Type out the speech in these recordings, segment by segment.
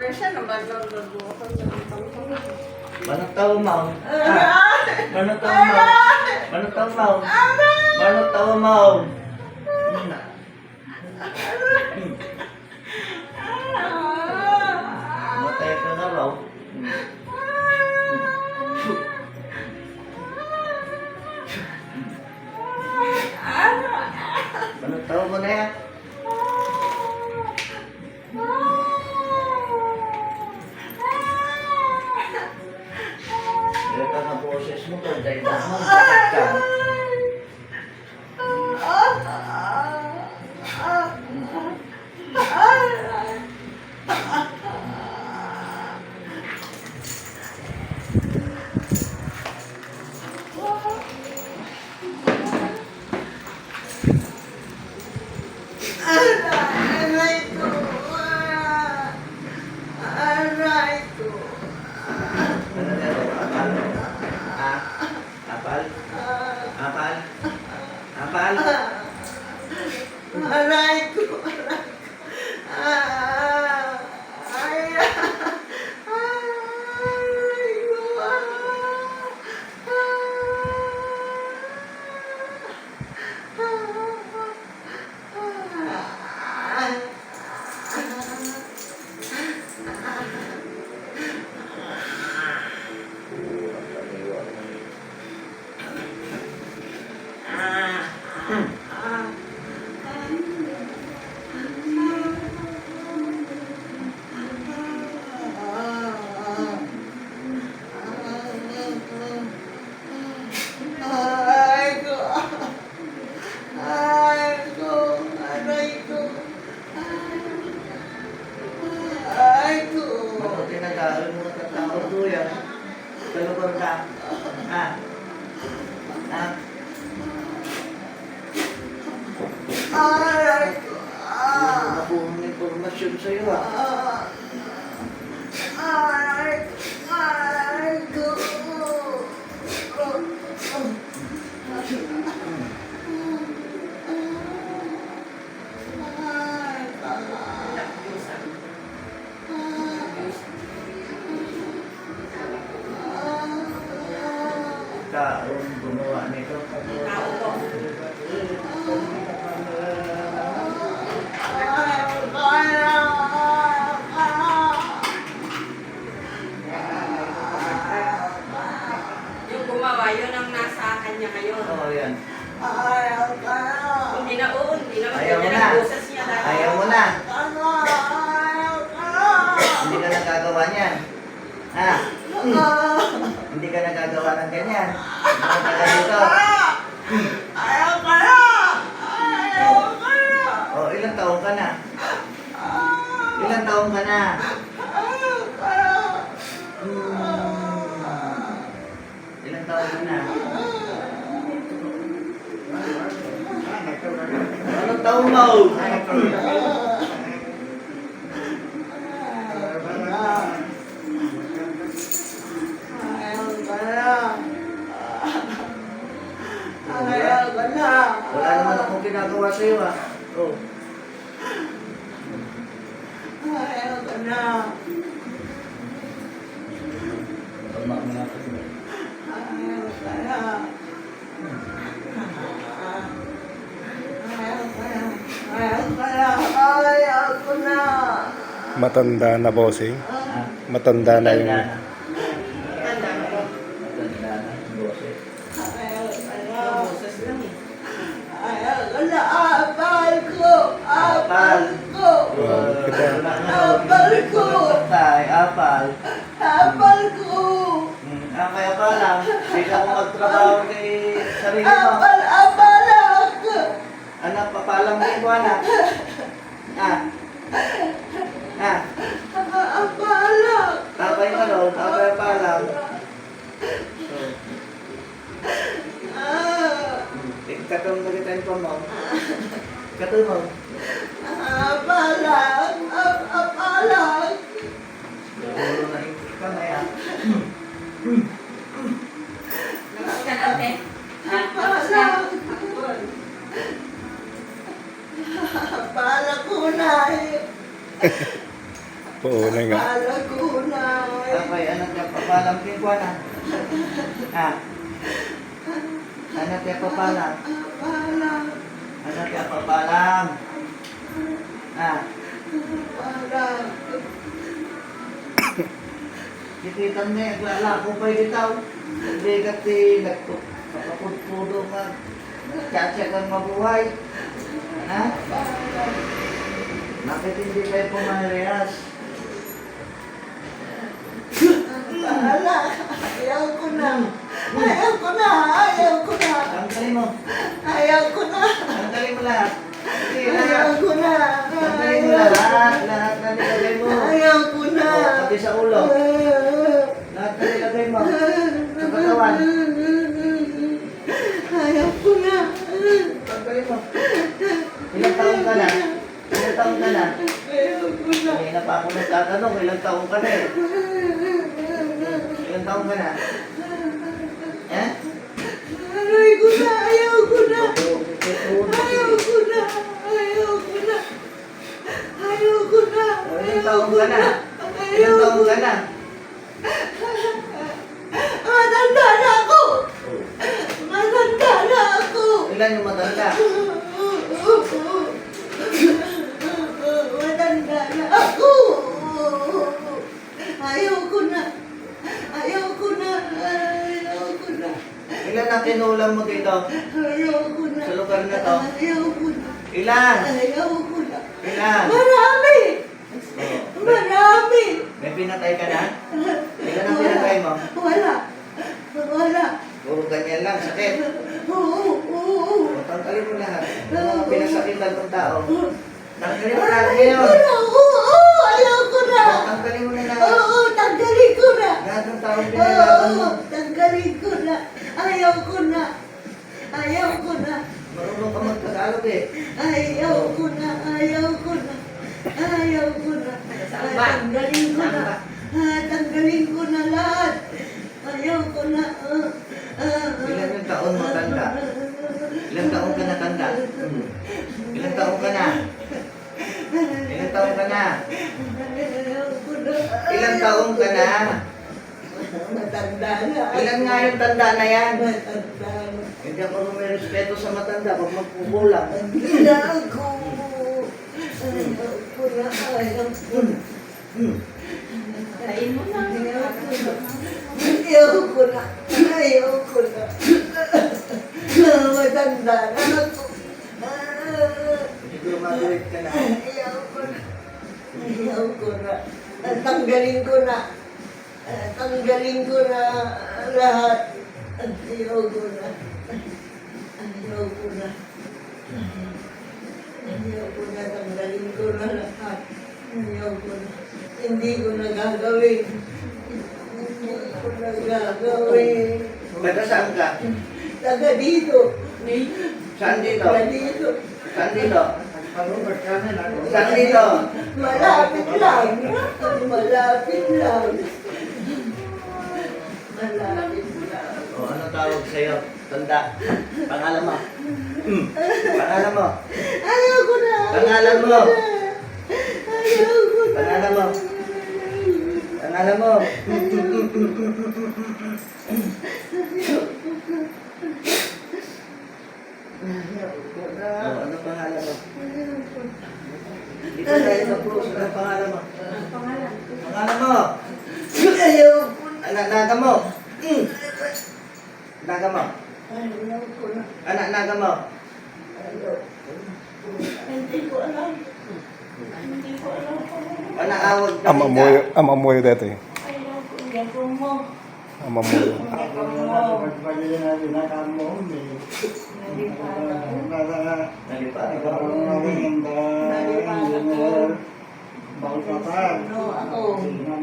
Manong tao mau. Manong tao mau. Manong tao mau. Manong tao mau. Matay ka na raw. Manong tao mo na yan. Kaya ka na boses mo to, dahil mo, bakit ka? Ano na ito? Apal? Ha? Apal? Apal? Apal? Aray ko. Ano tinag-aaral mo ng tao tuya? Kalugor ka? Ha? Ha? Nakuha ng informasyon sa'yo ha? Taong gumawa nito. Yung gumawa, yun ang nasa kanya ngayon. Oo yan. Hindi na oo, hindi na Ayaw mo maganda na. ng boses niya dahil. Ayaw mo na. Hindi ka nagagawa niyan. Ha? Hindi ka nagagawa ng ganyan. Ano ka dito? Oh, ilang taong ka na? Ilang taong ka na? Ilang taong ka na? Anong taong mo? Wala naman akong ginagawa sa'yo ah. Oh. Tama mo na kasi. Matanda na bossing. Matanda na yung... Matanda na. Boses. Boses lang eh. Apal. Apal ko. Tay, apal. Apal ko. Kaya pa lang, hindi ka mo magtrabaho kay sarili mo. Apalak. Anak, papalang din ko anak. Ha? Ha? Apalak. Tapay ka doon, tapay palang. Katong nagitan ko mo. Katong mo. Apalak. Apalak. Ulo na yung ka na yan. Namaste ka na, ate. Apalak. Apalak ko na. Oo na nga. Abala ko na. Ako'y anak niya papalang kikwana. Ha? Anak niya papalang. Abala. Anak niya papalang. Ha? Abala. Dikitan niya, lalako pa'y ditaw. Hindi kasi nagpapapudpudo mag tsatsa kang mabuhay. Ha? Bakit hindi kayo pumarehas? Abala. Ayaw ko na. Ayaw ko na. Ayaw ko na. Tanggalin mo. Ayaw ko na. Tanggalin mo lahat. Sige, Ayaw lahat. ko na. Tanggalin mo lahat. Lahat na nilagay mo. Ayaw ko na. O, pati sa ulo. Lahat na nilagay mo. Sa katawan. Ayaw ko na. Tanggalin mo. Ilang taong ka na? Ilang taong ka na? Ayaw ko na. Kanina pa ako nagtatanong, ilang taong ka na eh. Ilang taong ka na? Eh? Aray ko na. Ayaw ko na. Ayaw ko na. Ayaw ko na. Ayaw ko na. O, ilang taong ka na? Ayaw Ilang ko taong ka na? Matanda na ako. Matanda na ako. Ilan yung matanda? Matanda na ako. Ayaw ko na. Ayaw ko na. Ayaw ko na. Ilan ang kinulam mo dito? Ayaw ko na. Sa lugar na to? Ayaw ko na. Ilan? Ayaw ko na. Ilan? Marami. O, Marami. may pinatay ka na? Ilan ang pinatay mo? Wala. Wala. Puro ganyan lang, sakit. Oo. O, tanggalin mo lahat. Ano mga pinasakitan ng tao? Tanggalin mo lahat Ayaw ngayon. ko na. Oo. Ayaw ko na. O, tanggalin mo na lahat. Oo. Tanggalin ko na. Lahat ng tao pinalaban mo. Oo. Tanggalin ko na. Ayaw ko na. Ayaw ko na. Marunong ka magtagalog eh. Ayaw ko na. Ayaw ko na. Ayaw ko na. Saan ba? Tanggalin ko Saan na. ba? Tanggalin ko na lahat. Ayaw ko na. Ilan yung taon mo tanda? Ilang taon ka na tanda? Ilang taon ka na? Ilang taon ka na? Ayaw ko na. Ilang taon ka na? Matanda na. Ilan nga yung tanda na yan? Matanda na. Hindi ako rumirespeto sa matanda pag magkukulang. Tanda ako. Ayaw ko na. Ayaw ko na. Kain mo na. Ayaw ko na. Ayaw ko na. Matanda na ako. Hindi ko matuwid ka na. Ayaw ko na. Ayaw ko na. Tanggalin ko na. Tanggalin ko na lahat. Ayaw ko na. Ayaw ko na. Ayaw ko na. Tanggalin ko na lahat. Ayaw ko na. Hindi ko na gagawin. Hindi ko na gagawin. Taga saan ka? Taga dito. Saan dito? Taga dito. Saan dito? Saan dito? Malapit lang. Malapit lang. Malapit lang. O, ano tawag sa'yo? Tanda. Pangalan mo? Pangalan mo? Ayaw ko na. Pangalan mo? Ayaw ko na. Pangalan mo? Pangalan mo? Ayaw ko na. O, ano pangalan mo? Dito tayo sa puso. Ano pangalan mo? Pangalan. Pangalan mo? Ayaw ko na. Anak naga mo? Naga mo? Ayaw ko na. Anak naga mo? Ayaw ko na. Hindi ko alam. Hindi ko alam. Anak awag na Ama mo yun dati. Ayaw ko. Ayaw ko mo. Ama mo yun. Ayaw ko mo. Nalipatan. Nalipat. Nalipatan. Sino ako? Sino?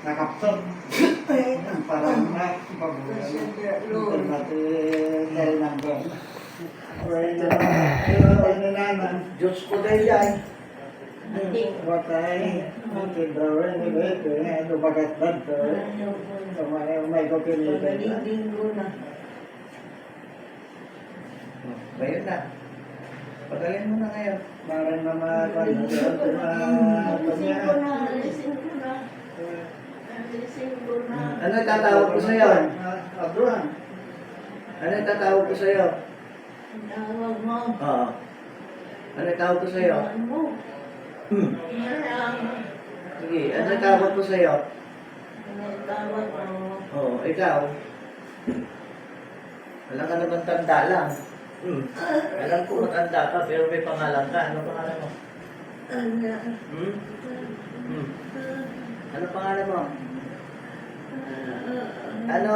Nakapsod. Parang na Diyos ko dahil yan. Pagaling ko na. Bayan na. Pagaling mo na ngayon. Parang naman, Alisin ko na. Alisin ko na. Alisin ko na. Ano itatawag ko sa'yo? Abraham. Ano itatawag ko sa'yo? Ang tawag mo. Oo. Ano itawag ko sa'yo? Tawag mo. Malang. Sige, ano itawag ko sa'yo? Ang tawag mo. Oo, ikaw. Wala ka naman tanda lang. Alam ko matanda ka, pero may pangalan ka. Ano pangalan mo? Ano? Ano pangalan mo? Ano?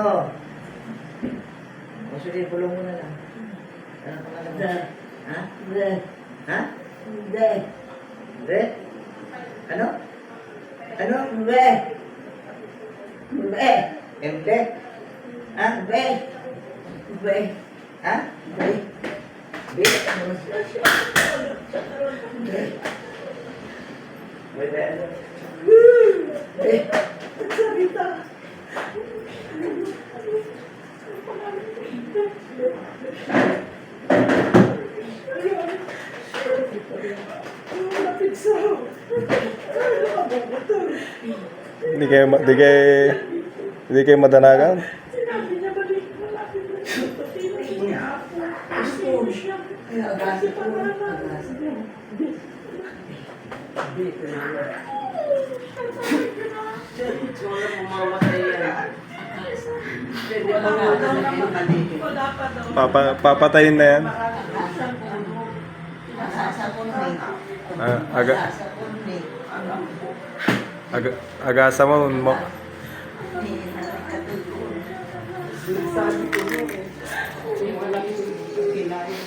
O sige, bulong mo na lang. Ano pangalan mo? De. Ha? De. Ha? De. Re? Ano? Ano? Be. Be. Emde? Ha? Be. Be. Ha? Be. Be? Be. Wait, ano? Be. Salita. Hindi kayo madanagan. Kaya agasi ko. Agasi ko. Wala mamamatay yan. Pwede ba nga wala pa daw. Papatayin na yan. Masasapon ni. Aga, Masasapon ni. agasa mo. Sabi ko wala kinain.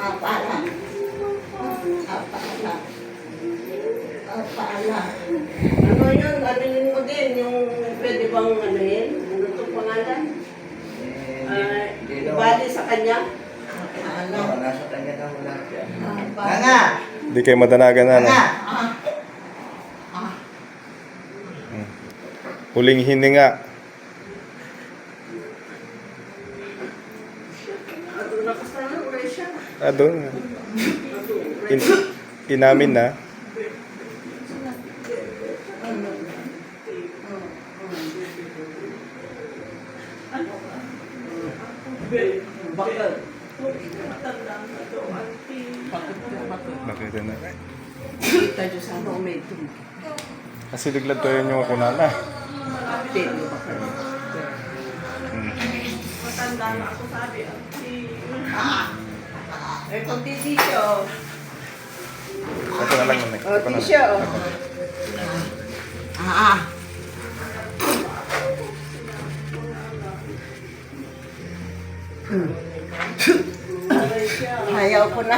Apala. Ano yun? Aminin mo din yung pwede bang ano yun? Ano itong pangalan? Ibali sa kanya? Ano? Oo, nasa kanya ka mula. Apala. Nga! Hindi kayo madanagan na. Nga! Huling hininga. Nakasama ko siya. Doon. Inamin na. Bakit? Matandang na to, auntie. Nakita na. Kita dyan sa momentum. Kasi liglad to yun yung kunana. Tino ba kayo? Matanda na ako sabi, auntie. Ito tisyo. Ito na lang nun eh. O, tisyo. Ayaw ko na.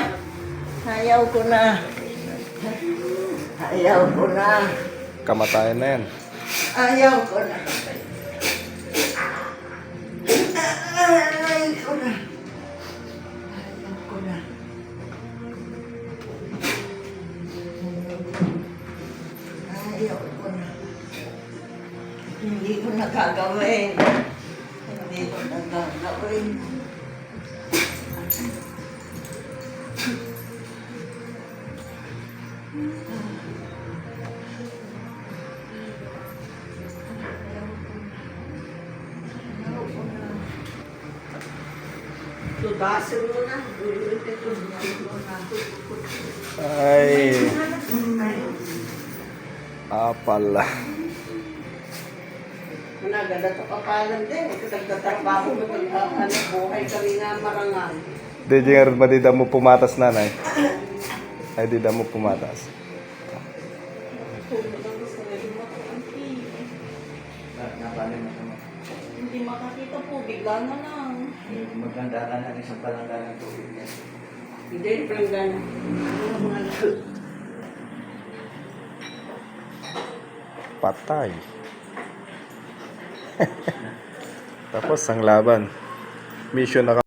Ayaw ko na. Ayaw ko na. Kamatayan na yan. Ayaw ko na. Ayaw ko na. Ayaw ko na. Ayaw ko na. Hindi ko nakagawin. Hindi ko nakagawin. Tudasin mo na. Ay. Pala. Managanda to kapalan din. Nagtatrabaho mo ano, buhay kami nga marangal. Di nga rin ba di mo pumatas nanay? Ay di mo pumatas. Napalin mo naman. Hindi makakita po, bigla na lang. Maganda ka na isang palangga ng tubig niya. Hindi, pranggan. Patay. Tapos ang laban. Mission na